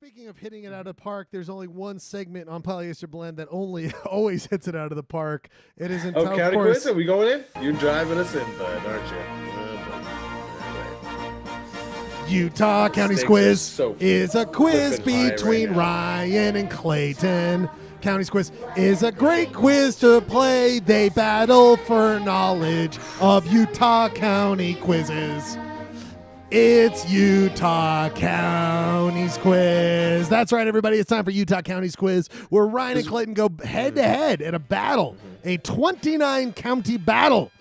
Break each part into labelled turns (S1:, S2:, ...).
S1: Speaking of hitting it out of the park, there's only one segment on Polyester Blend that only always hits it out of the park. It isn't.
S2: Oh, County Quiz? Are we going in? You're driving us in, bud, aren't you?
S1: Utah County's Quiz is a quiz between Ryan and Clayton. County's Quiz is a great quiz to play. They battle for knowledge of Utah County quizzes. It's Utah County's Quiz. That's right, everybody. It's time for Utah County's Quiz, where Ryan and Clayton go head-to-head in a battle, a 29-county battle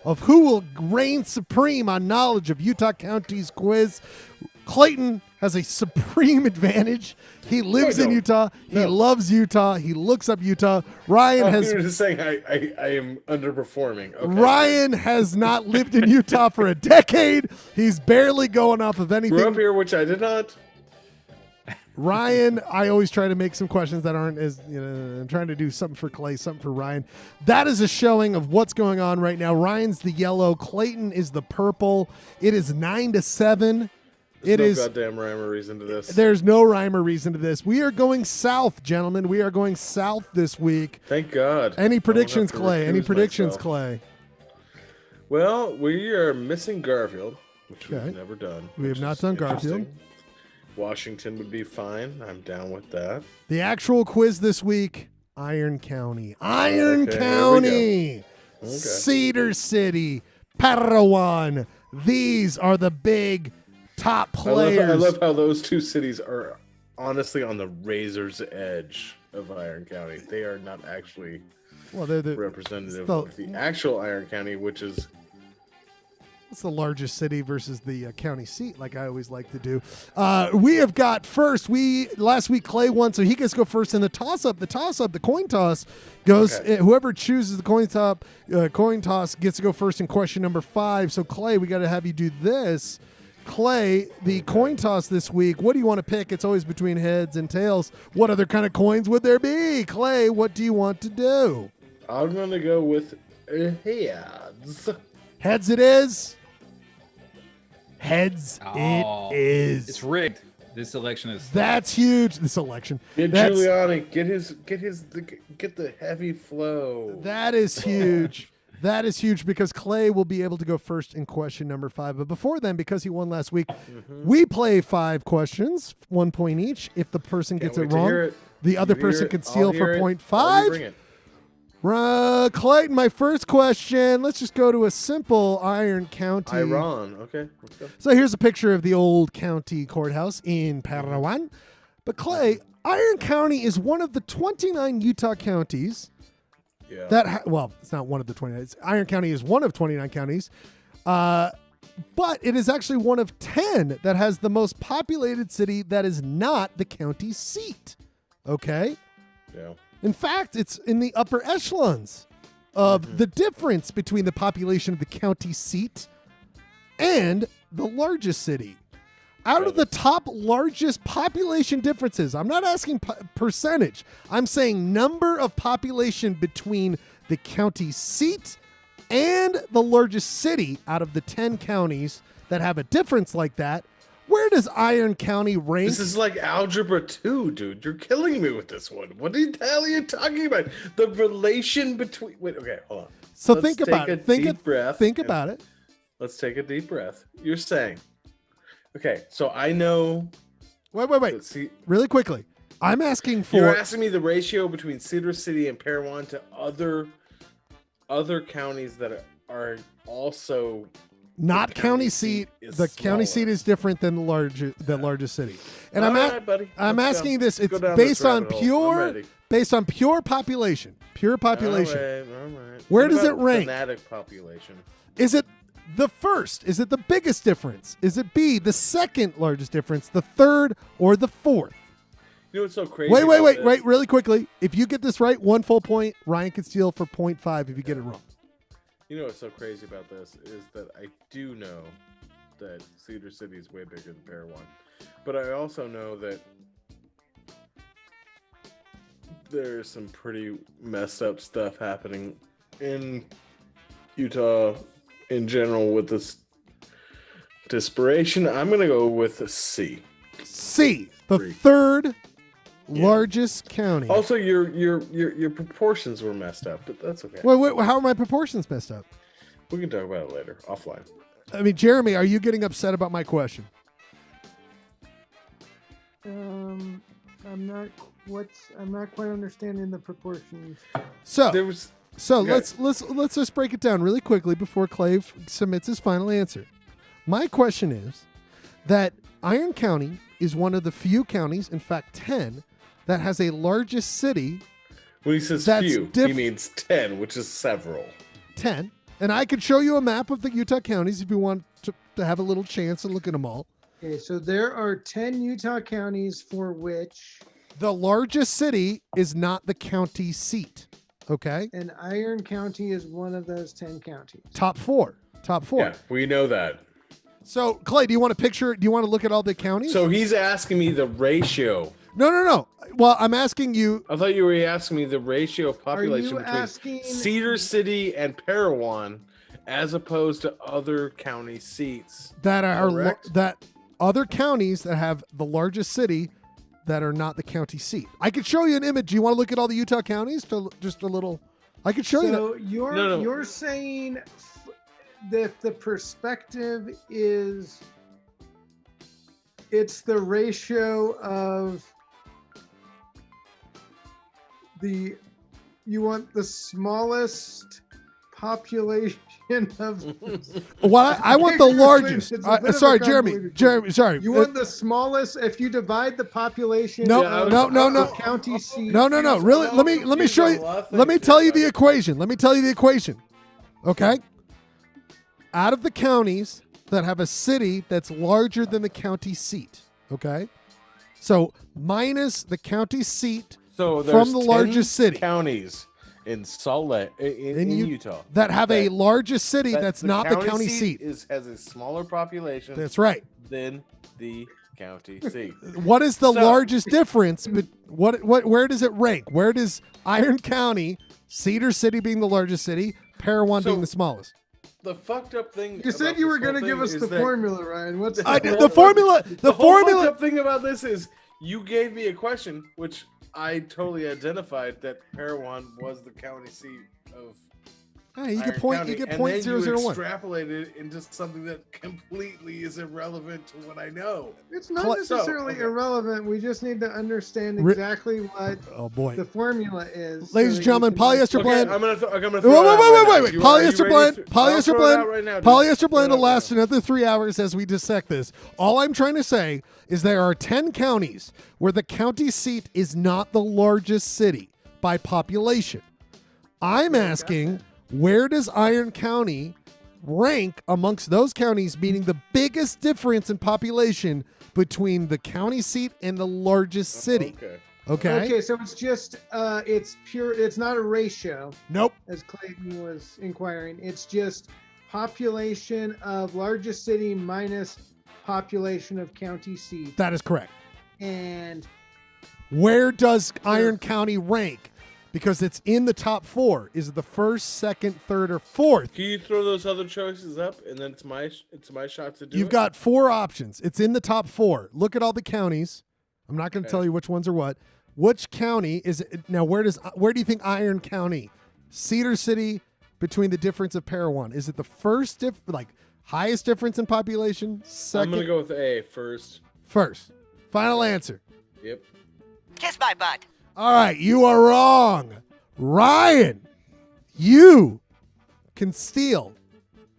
S1: of who will reign supreme on knowledge of Utah County's quiz. Clayton has a supreme advantage. He lives in Utah. He loves Utah. He looks up Utah. Ryan has.
S2: You're just saying I am underperforming. Okay.
S1: Ryan has not lived in Utah for a decade. He's barely going off of anything.
S2: Grew up here, which I did not.
S1: Ryan, I always try to make some questions that aren't as, I'm trying to do something for Clay, something for Ryan. That is a showing of what's going on right now. Ryan's the yellow. Clayton is the purple. It is 9-7.
S2: There's no goddamn rhyme or reason to this.
S1: There's no rhyme or reason to this. We are going south, gentlemen. We are going south this week.
S2: Thank God.
S1: Any predictions, Clay? Any predictions, Clay?
S2: Well, we are missing Garfield, which we've never done.
S1: We have not done Garfield.
S2: Washington would be fine. I'm down with that.
S1: The actual quiz this week, Iron County. Iron County. Okay. Cedar City. Parowan. These are the big top players.
S2: I love how those two cities are honestly on the razor's edge of Iron County. They are not actually they're the representative of the actual Iron County, which is
S1: it's the largest city versus the county seat, like I always like to do. We have got first. Last week Clay won, so he gets to go first in the toss-up. The coin toss goes. Whoever chooses the coin toss gets to go first in question number 5. So Clay, we got to have you do this. Clay, the coin toss this week, what do you want to pick? It's always between heads and tails. What other kind of coins would there be? Clay, what do you want to do?
S2: I'm going to go with heads.
S1: Heads it is. Heads it is.
S3: It's rigged. This election is.
S1: That's huge. This election.
S2: Giuliani, get the heavy flow.
S1: That is huge. That is huge because Clay will be able to go first in question number 5. But before then, because he won last week, we play 5 questions, 1 point each. If the person gets it wrong, the other person can steal for 0.5. Clayton, my first question. Let's just go to a simple Iron County.
S2: Iran. Okay, let's go.
S1: So here's a picture of the old county courthouse in Parowan. But Clay, Iron County is one of the 29 Utah counties. Yeah. It's not one of the 29. Iron County is one of 29 counties. But it is actually one of 10 that has the most populated city that is not the county seat. Okay?
S2: Yeah.
S1: In fact, it's in the upper echelons of the difference between the population of the county seat and the largest city. Out of the top largest population differences, I'm not asking percentage. I'm saying number of population between the county seat and the largest city out of the 10 counties that have a difference like that. Where does Iron County rank?
S2: This is like Algebra 2, dude. You're killing me with this one. What the hell are you talking about? The relation between... Wait, okay, hold on.
S1: So think about it. Think about it.
S2: Let's take a deep breath. You're saying... Okay, so I know...
S1: Wait. See, really quickly. I'm asking for...
S2: You're asking me the ratio between Cedar City and Parowan to other counties that are also...
S1: Not county seat. The county seat is different than the largest city. And I'm asking this. It's based on pure population. Pure population.
S2: All right.
S1: Where does it rank?
S2: Fanatic population.
S1: Is it the first? Is it the biggest difference? Is it B, the second largest difference, the third, or the fourth?
S2: You know what's so crazy?
S1: Wait, really quickly. If you get this right, 1 full point. Ryan can steal for 0.5 if you get it wrong.
S2: You know what's so crazy about this is that I do know that Cedar City is way bigger than Parowan. But I also know that there's some pretty messed up stuff happening in Utah in general with this desperation. I'm going to go with a C.
S1: C, the third largest county.
S2: Also, your proportions were messed up, but that's okay.
S1: Wait, how are my proportions messed up?
S2: We can talk about it later, offline.
S1: I mean, Jeremy, are you getting upset about my question?
S4: I'm not quite understanding the proportions.
S1: Let's just break it down really quickly before Clay submits his final answer. My question is that Iron County is one of the few counties, in fact 10, that has a largest city.
S2: When he says few, he means 10, which is several.
S1: 10. And I could show you a map of the Utah counties if you want to have a little chance to look at them all.
S4: Okay, so there are 10 Utah counties for which
S1: the largest city is not the county seat. Okay?
S4: And Iron County is one of those 10 counties.
S1: Top four.
S2: Yeah, we know that.
S1: So, Clay, do you want to look at all the counties?
S2: So he's asking me the ratio.
S1: No. Well, I'm asking you.
S2: I thought you were asking me the ratio of population between Cedar City and Parowan as opposed to other county seats.
S1: That other counties that have the largest city that are not the county seat. I could show you an image. Do you want to look at all the Utah counties? Just a little. I could show you that.
S4: So you're saying that the perspective is it's the ratio of you want the smallest population of
S1: I want the largest. Sorry, Jeremy. Sorry.
S4: You want the smallest. If you divide the population.
S1: No.
S4: County seat.
S1: No. Really? Let me show you. Let me tell you the equation. Okay. Out of the counties that have a city that's larger than the county seat. Okay. So minus the county seat from the largest city.
S2: Counties in Salt Lake, in Utah,
S1: that have a largest city that's not the county seat.
S2: Has a smaller population.
S1: That's right.
S2: Than the county seat.
S1: What is the largest difference? But where does it rank? Where does Iron County, Cedar City being the largest city, Parowan being the smallest?
S2: The fucked up thing.
S4: You said you were going to give us the formula, Ryan. What's
S1: the formula? The formula.
S2: Fucked up thing about this is you gave me a question which I totally identified that Parowan was the county seat of.
S1: Hey, you get point. You get point 001.
S2: Extrapolated it into something that completely is irrelevant to what I know.
S4: It's not necessarily irrelevant. We just need to understand exactly what the formula is.
S1: Ladies and gentlemen, Polyester Blend.
S2: I'm gonna
S1: wait. Polyester Blend will last another 3 hours as we dissect this. All I'm trying to say is there are 10 counties where the county seat is not the largest city by population. I'm asking, where does Iron County rank amongst those counties, meaning the biggest difference in population between the county seat and the largest city? Okay.
S4: So it's just it's not a ratio.
S1: Nope.
S4: As Clayton was inquiring, it's just population of largest city minus population of county seat.
S1: That is correct.
S4: And
S1: where does Iron County rank? Because it's in the top four. Is it the first, second, third, or fourth?
S2: Can you throw those other choices up, and then it's my shot to do
S1: You've got 4 options. It's in the top 4. Look at all the counties. I'm not going to tell you which ones are what. Which county is it? Now, where do you think Iron County, Cedar City, between the difference of Parowan? Is it the first highest difference in population? Second?
S2: I'm going to go with A first.
S1: First. Final answer.
S2: Yep.
S5: Kiss my butt.
S1: All right, you are wrong. Ryan, you can steal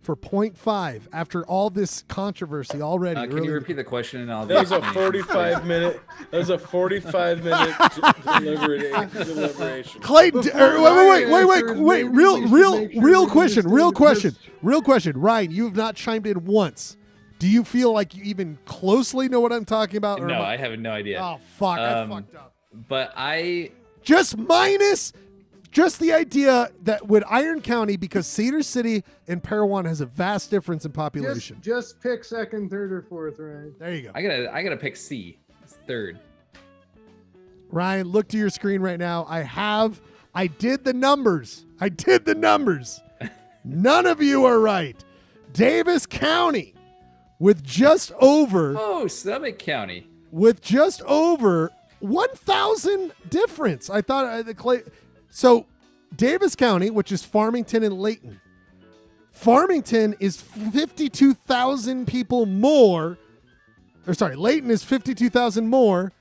S1: for 0.5 after all this controversy already.
S3: Can you repeat the question? And I'll
S2: that was a 45-minute. That was a 45-minute deliberation.
S1: Clayton, wait. Real question. Ryan, you have not chimed in once. Do you feel like you even closely know what I'm talking about?
S3: No, I have no idea.
S1: Oh, fuck. I fucked up.
S3: But
S1: just the idea that with Iron County, because Cedar City and Parowan has a vast difference in population.
S4: Just pick second, third, or fourth, Ryan.
S1: There you go.
S3: I gotta pick C. It's third.
S1: Ryan, look to your screen right now. I did the numbers. None of you are right. Davis County with just over.
S3: Oh, Summit County.
S1: with just over 1,000 difference. I thought so Davis County, which is Farmington and Layton. Farmington is 52,000 people more. Or sorry, Layton is 52,000 more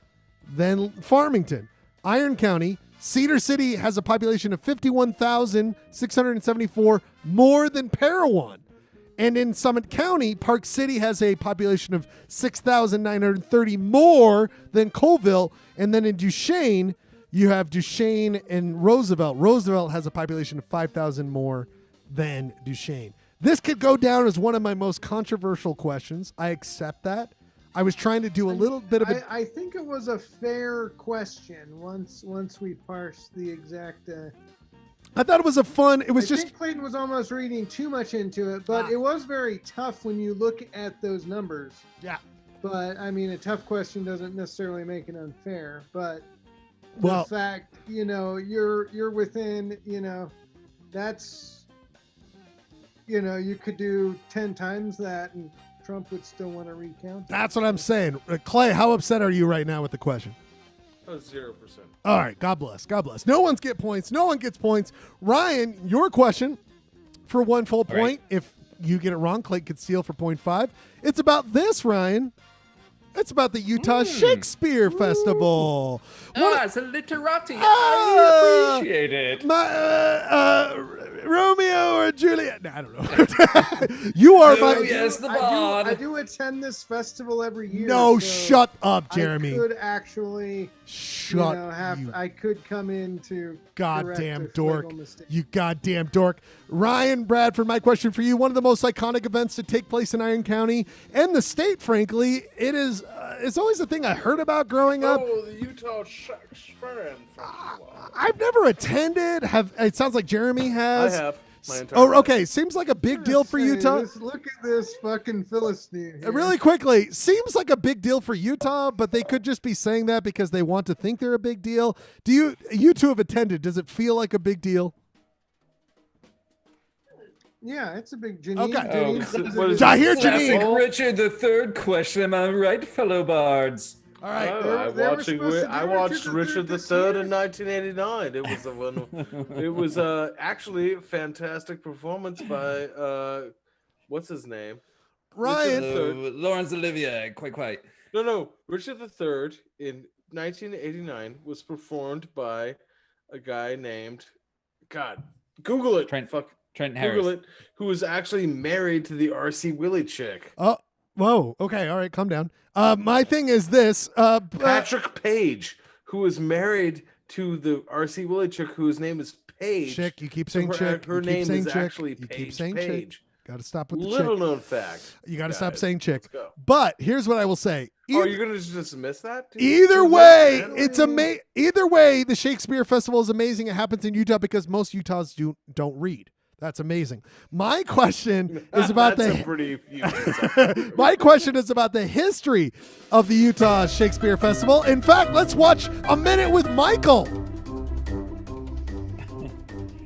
S1: than Farmington. Iron County, Cedar City has a population of 51,674 more than Parowan. And in Summit County, Park City has a population of 6,930 more than Colville. And then in Duchesne, you have Duchesne and Roosevelt. Roosevelt has a population of 5,000 more than Duchesne. This could go down as one of my most controversial questions. I accept that. I was trying to do a little bit of
S4: I think it was a fair question once we parsed the exact...
S1: I thought it was I think
S4: Clayton was almost reading too much into it, but it was very tough when you look at those numbers.
S1: Yeah.
S4: But, I mean, a tough question doesn't necessarily make it unfair, but
S1: the
S4: fact, you're within, that's, you could do 10 times that and Trump would still want to recount.
S1: That's what I'm saying. Clay, how upset are you right now with the question?
S2: 0%.
S1: All right. God bless. God bless. No one gets points. No one gets points. Ryan, your question for 1 full point.
S3: Right.
S1: If you get it wrong, Clay could steal for 0.5. It's about this, Ryan. It's about the Utah Shakespeare Festival.
S3: It's a literati. I appreciate it.
S1: Romeo or Juliet? No, I don't know. You are my...
S3: yes, the bard.
S4: I do attend this festival every year.
S1: No,
S4: so
S1: shut up, Jeremy.
S4: I could actually... I could come in to
S1: goddamn dork. You goddamn dork. Ryan Bradford, my question for you. One of the most iconic events to take place in Iron County and the state, frankly. It is it's always a thing I heard about growing up.
S2: Oh, the Utah Shakespeare Festival.
S1: I've never attended. It sounds like Jeremy has.
S2: I have. My entire life.
S1: Okay. Seems like a big deal for Utah.
S4: Look at this fucking Philistine here.
S1: Really quickly, seems like a big deal for Utah, but they could just be saying that because they want to think they're a big deal. You two have attended. Does it feel like a big deal?
S4: Yeah, it's a big Janine.
S1: Okay.
S3: Classic
S1: Janine.
S3: Richard the Third question. Am I right, fellow bards?
S1: All right.
S2: I watched Richard III in 1989. It was actually a fantastic performance by what's his name?
S1: Ryan.
S3: Laurence Olivier. Quite.
S2: No. Richard III in 1989 was performed by a guy named Google it.
S3: Trent Harris.
S2: Google it. Who was actually married to the R.C. Willey chick.
S1: Oh. Whoa. Okay. All right. Calm down. My thing is this.
S2: Patrick Page, who was married to the R.C. Willey chick, whose name is Paige.
S1: Chick. You keep saying chick.
S2: Her name is actually Paige.
S1: You keep saying chick. Got to stop with the
S2: Little
S1: chick.
S2: known fact.
S1: You got to stop saying chick.
S2: Let's go.
S1: But here's what I will say.
S2: Are you going to just dismiss that?
S1: Either way, it's Either way, the Shakespeare Festival is amazing. It happens in Utah because most Utahs don't read. That's amazing. My question is about My question is about the history of the Utah Shakespeare Festival. In fact, let's watch a minute with Michael.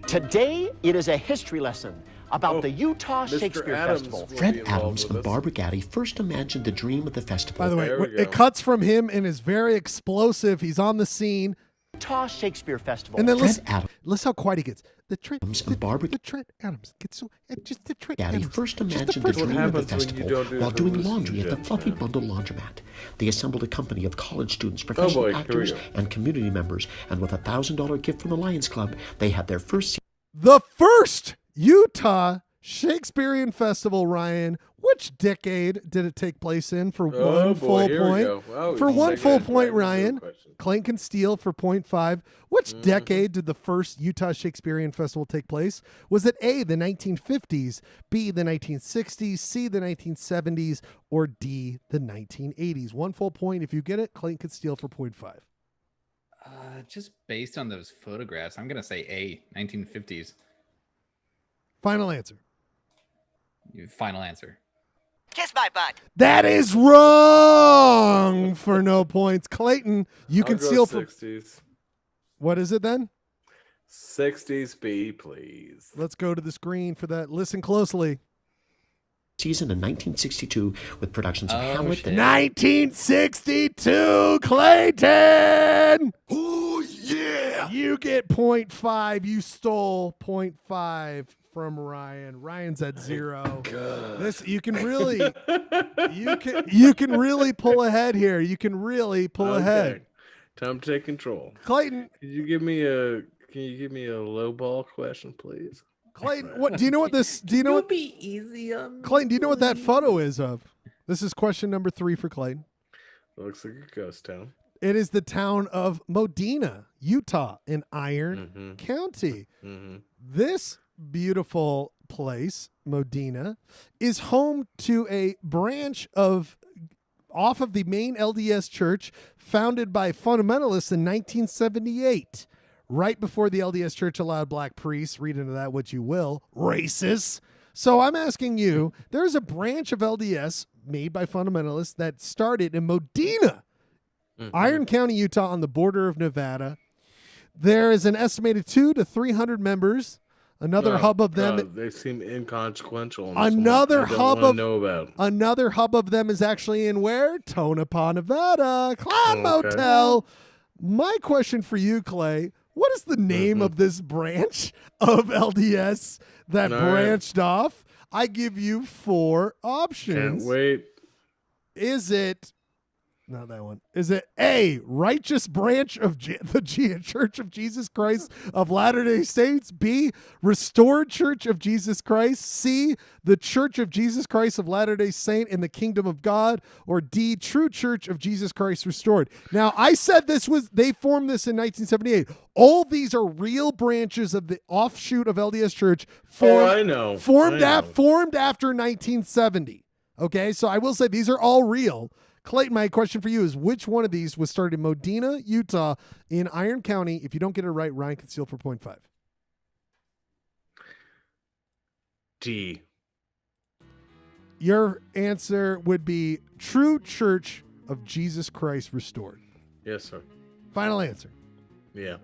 S5: Today, it is a history lesson about the Utah Shakespeare Festival. Fred Adams and Barbara Gaddy first imagined the dream of the festival.
S1: By the way, it cuts from him and is very explosive. He's on the scene.
S5: Utah Shakespeare Festival.
S1: And then listen how quiet he gets. The Trent Adams gets so just the Trent
S5: Gaddy
S1: Adams.
S5: First imagined the dream of the festival while doing laundry at the Fluffy Bundle Laundromat. They assembled a company of college students, professional actors, and community members, and with a $1,000 gift from the Lions Club, they had their first Utah Shakespearean Festival, Ryan. Which decade did it take place in for one full point? For 1 full point, Ryan. Clank and Steele for 0.5. Which decade did the first Utah Shakespearean Festival take place? Was it A, the 1950s, B, the 1960s, C, the 1970s, or D, the 1980s? 1 full point. If you get it, Clank and Steele for 0.5.
S3: Just based on those photographs, I'm going to say A, 1950s.
S1: Final answer.
S3: Final answer.
S6: Kiss my butt.
S1: That is wrong for no points. Clayton, you can steal for
S2: 60s.
S1: What is it then?
S2: 60s B, please.
S1: Let's go to the screen for that. Listen closely.
S6: season in 1962 with productions of Hamlet.
S1: 1962, Clayton! Oh, yeah! You get 0.5. You stole 0.5 from Ryan. Ryan's at 0. This you can really you can really pull ahead here. You can really pull ahead.
S2: Time to take control.
S1: Clayton,
S2: can you give me a low ball question, please?
S1: Clayton, what do you know what this do you know what
S3: be easy on
S1: Clayton, do you know what that photo is of? This is question number 3 for Clayton.
S2: Looks like a ghost town.
S1: It is the town of Modena, Utah, in Iron County. This beautiful place, Modena, is home to a branch off of the main LDS church founded by fundamentalists in 1978. Right before the LDS Church allowed black priests, read into that what you will, racists. So I'm asking you, there's a branch of LDS made by fundamentalists that started in Modena, Iron County, Utah, on the border of Nevada. There is an estimated 200 to 300 members. Another hub of them.
S2: They seem inconsequential.
S1: Another hub of them is actually in where? Tonopah, Nevada, Cloud Motel. My question for you, Clay. What is the name of this branch of LDS that branched off? I give you 4 options.
S2: Can't wait.
S1: Is it, not that one. Is it A, Righteous Branch of the Church of Jesus Christ of Latter-day Saints? B, Restored Church of Jesus Christ? C, the Church of Jesus Christ of Latter-day Saint in the Kingdom of God? Or D, True Church of Jesus Christ Restored? Now, I said they formed this in 1978. All these are real branches of the offshoot of LDS Church formed after 1970. Okay, so I will say these are all real. Clayton, my question for you is, which one of these was started in Modena, Utah, in Iron County? If you don't get it right, Ryan can steal for 0.5.
S2: D.
S1: Your answer would be True Church of Jesus Christ Restored.
S2: Yes, sir.
S1: Final answer.
S2: Yeah.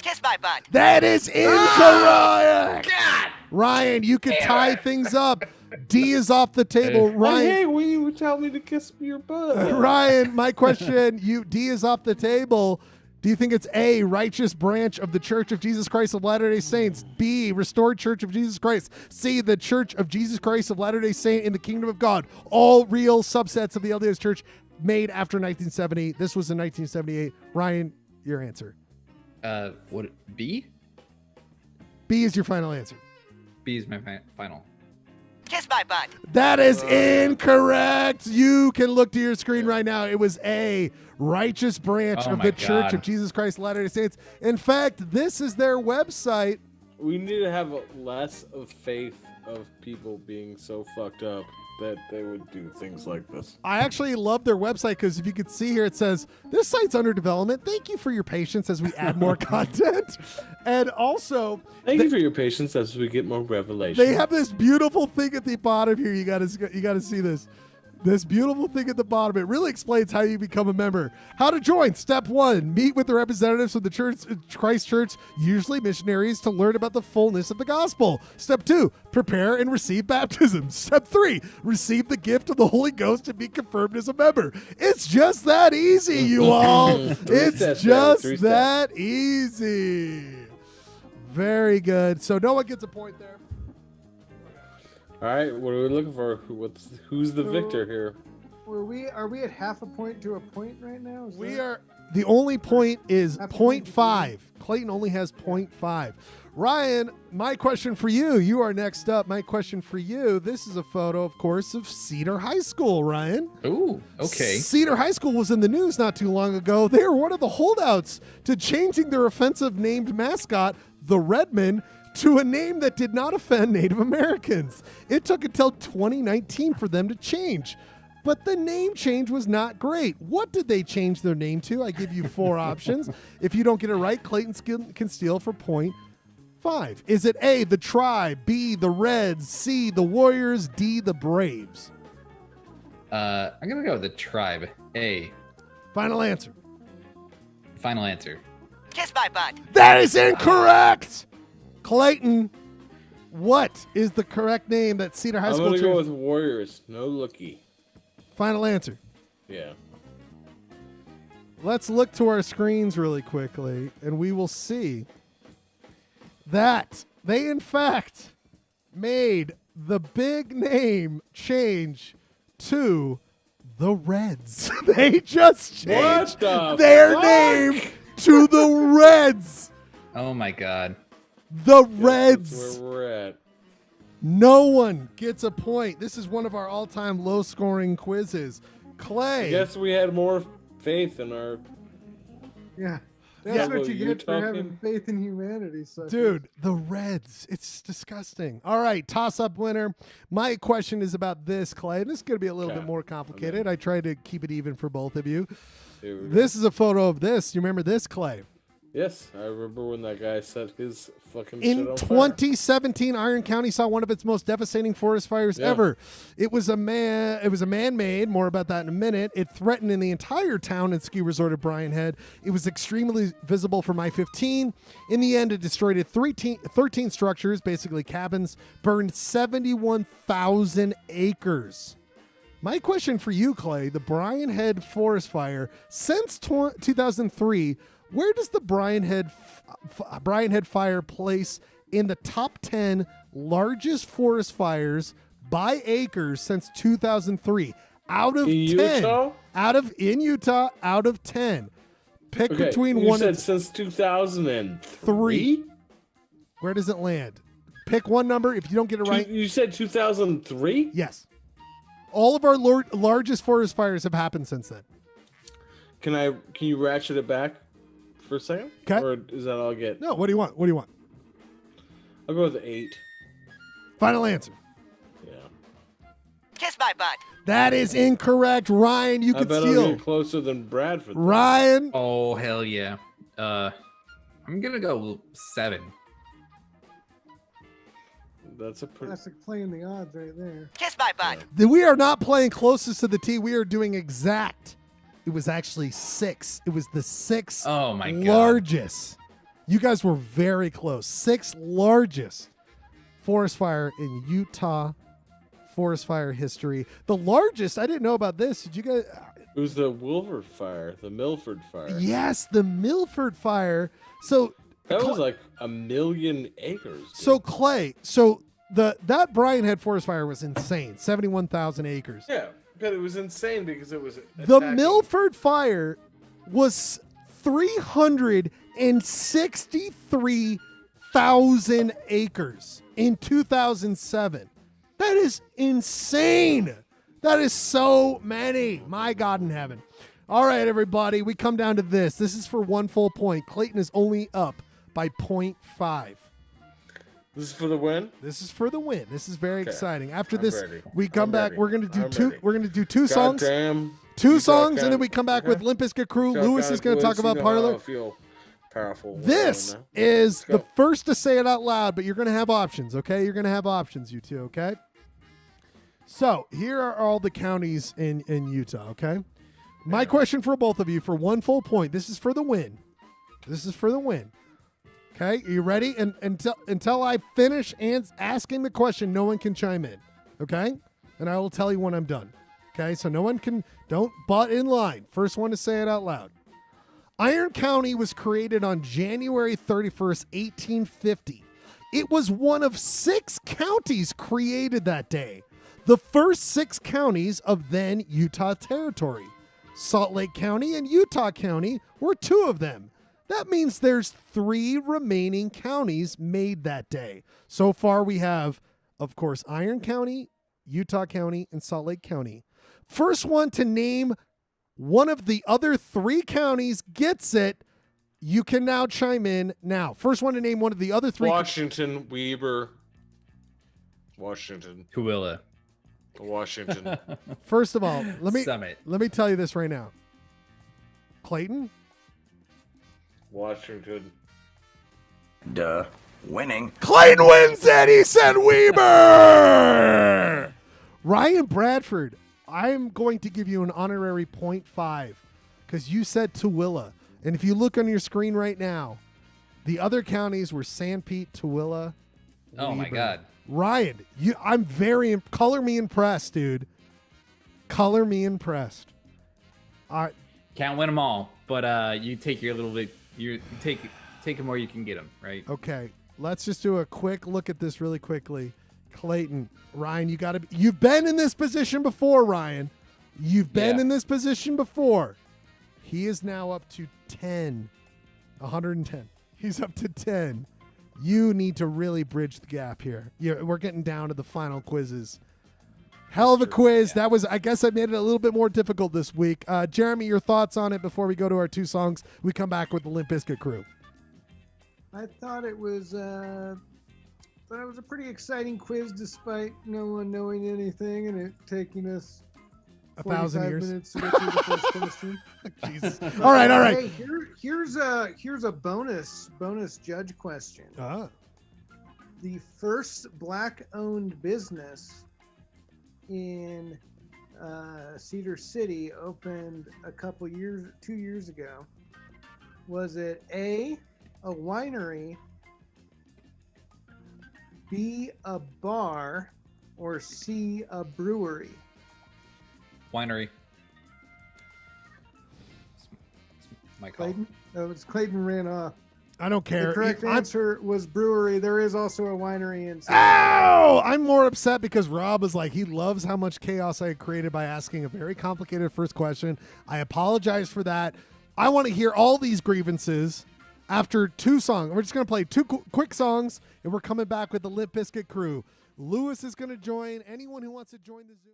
S7: Kiss my butt.
S1: That is incorrect. God. Ryan, you could tie things up. D is off the table. Ryan,
S2: hey, will you tell me to kiss your butt?
S1: Ryan, my question, D is off the table. Do you think it's A, Righteous Branch of the Church of Jesus Christ of Latter-day Saints? B, Restored Church of Jesus Christ? C, the Church of Jesus Christ of Latter-day Saint in the Kingdom of God? All real subsets of the LDS Church made after 1970. This was in 1978. Ryan, your answer.
S3: What, B?
S1: B is your final answer.
S3: B is my final.
S7: Kiss my butt.
S1: That is incorrect. You can look to your screen right now. It was A, Righteous Branch of the Church of Jesus Christ of Latter-day Saints. In fact, this is their website.
S2: We need to have less of faith of people being so fucked up that they would do things like this.
S1: I actually love their website because if you could see here, it says, this site's under development. Thank you for your patience as we add more content. And also,
S2: thank you for your patience as we get more revelation.
S1: They have this beautiful thing at the bottom here. You got to see this. This beautiful thing at the bottom. It really explains how you become a member. How to join. Step 1, meet with the representatives of the Church, Christ Church, usually missionaries, to learn about the fullness of the gospel. Step 2, prepare and receive baptism. Step 3, receive the gift of the Holy Ghost and be confirmed as a member. It's just that easy, you all. It's just that easy. Very good. So no one gets a point there.
S2: All right, what are we looking for? Who's the victor here?
S4: Are we at half a point to a point right now?
S1: The only point is 0.5. Clayton only has 0.5. Ryan, my question for you. You are next up. My question for you. This is a photo, of course, of Cedar High School, Ryan.
S3: Ooh, okay.
S1: Cedar High School was in the news not too long ago. They were one of the holdouts to changing their offensive named mascot, the Redmen, to a name that did not offend Native Americans. It took until 2019 for them to change. But the name change was not great. What did they change their name to? I give you 4 options. If you don't get it right, Clayton can steal for 0.5. Is it A, the Tribe, B, the Reds, C, the Warriors, D, the Braves?
S3: I'm going to go with the Tribe. A.
S1: Final answer.
S3: Final answer.
S7: Kiss my butt.
S1: That is incorrect. Clayton,
S5: What is the correct name that Cedar High School?
S2: I'm gonna go with Warriors. No looky.
S5: Final answer.
S2: Yeah.
S5: Let's look to our screens really quickly, and we will see that they, in fact, made the big name change to the Reds. They just changed their name to the Reds.
S3: Oh my God.
S5: The Reds.
S2: That's where we're at.
S5: No one gets a point. This is one of our all-time low-scoring quizzes. Clay.
S2: I guess we had more faith in our.
S4: Yeah. That's what you get for having
S2: talking?
S4: faith in humanity. So
S5: Dude, the Reds. It's disgusting. All right, toss-up winner. My question is about this, Clay. This is going to be a little bit more complicated. I tried to keep it even for both of you. This is a photo of this. You remember this, Clay?
S2: Yes, I remember when that guy set his fucking shit
S5: In
S2: on
S5: 2017, Iron County saw one of its most devastating forest fires ever. It was man-made. More about that in a minute. It threatened in the entire town and ski resort of Bryan Head. It was extremely visible from I-15. In the end, it destroyed 13 structures, basically cabins, burned 71,000 acres. My question for you, Clay, the Bryan Head forest fire, since 2003, where does the Bryan Head fire place in the top 10 largest forest fires by acres since 2003? Out of 10.
S2: Utah?
S5: In Utah, out of 10. Pick between
S2: you
S5: one
S2: said
S5: and
S2: since 2003.
S5: Where does it land? Pick one number. If you don't get it right.
S2: You said 2003?
S5: Yes. All of our largest forest fires have happened since then.
S2: Can you ratchet it back for a second?
S5: Okay.
S2: Or is that all I get?
S5: No, what do you want?
S2: I'll go with 8.
S5: Final answer.
S2: Yeah.
S7: Kiss my butt.
S5: That is incorrect. Ryan, you could
S2: I bet
S5: steal.
S2: I'll get closer than Bradford.
S5: Ryan.
S3: Oh, hell yeah. I'm going to go 7.
S2: That's a pretty...
S4: classic playing the odds right there.
S7: Kiss my butt.
S5: We are not playing closest to the T. We are doing exact. It was actually 6. It was the 6th largest. You guys were very close. 6th largest forest fire in Utah forest fire history. The largest, I didn't know about this. Did you guys?
S2: It was the Wilford fire, the Milford fire.
S5: Yes, the Milford fire. So
S2: that was like 1 million acres. Dude.
S5: So Clay, that Bryan Head forest fire was insane. 71,000 acres.
S2: Yeah, but it was insane because it was
S5: the Milford fire was 363,000 acres in 2007. That is insane. That is so many. My God in heaven. All right, everybody, we come down to this. This is for 1 full point. Clayton is only up by 0.5.
S2: This is for the win?
S5: This is for the win. This is very exciting. After
S2: I'm
S5: this,
S2: ready.
S5: we come back.
S2: Ready.
S5: We're going to do two.
S2: Ready.
S5: We're going to do two songs.
S2: Damn.
S5: Two songs, and then we come back with Limp Bizkit Crew. Lewis is going to talk about Parlor.
S2: Powerful.
S5: This is the first to say it out loud, but you're going to have options, okay? You're going to have options, you two, okay? So here are all the counties in Utah, okay? My question for both of you for 1 full point. This is for the win. This is for the win. Okay, are you ready? And until I finish asking the question, no one can chime in, okay? And I will tell you when I'm done, okay? So no one can, don't butt in line. First one to say it out loud. Iron County was created on January 31st, 1850. It was one of 6 counties created that day. The first 6 counties of then Utah Territory. Salt Lake County and Utah County were 2 of them. That means there's 3 remaining counties made that day. So far we have, of course, Iron County, Utah County, and Salt Lake County. First one to name one of the other 3 counties gets it. You can now chime in now. First one to name one of the other 3.
S2: Washington, Weber, Washington.
S3: Tooele.
S2: Washington.
S5: First of all, let me tell you this right now. Clayton?
S2: Washington.
S8: Duh. Winning.
S5: Clayton wins it. He said Weber. Ryan Bradford, I'm going to give you an honorary 0.5 because you said Tooele. And if you look on your screen right now, the other counties were Sanpete, Tooele,
S3: Oh my God.
S1: Ryan, color me impressed, dude. Color me impressed. All right.
S3: Can't win them all, but you take your little bit. You take them where you can get them, right?
S1: Okay. Let's just do a quick look at this really quickly. Clayton, Ryan, you've been in this position before, Ryan. You've been in this position before. He is now up to 10. 110. He's up to 10. You need to really bridge the gap here. We're getting down to the final quizzes. Hell of a quiz. Yeah. I guess I made it a little bit more difficult this week. Jeremy, your thoughts on it before we go to our 2 songs? We come back with the Limp Bizkit crew.
S4: I thought it was a pretty exciting quiz despite no one knowing anything and it taking us
S1: 1,000 years
S4: minutes to get through the first question.
S1: Jesus. All right.
S4: Hey, here's a bonus judge question. The first black-owned business in Cedar City opened 2 years ago. Was it A, a winery, B, a bar, or C, a brewery?
S3: Winery. My call.
S4: Clayton? Oh, it's Clayton ran off.
S1: I don't care.
S4: The correct answer was brewery. There is also a winery in.
S1: Ow! I'm more upset because Rob was like, he loves how much chaos I created by asking a very complicated first question. I apologize for that. I want to hear all these grievances after 2 songs. We're just going to play 2 quick songs, and we're coming back with the Limp Bizkit crew. Lewis is going to join. Anyone who wants to join the Zoom.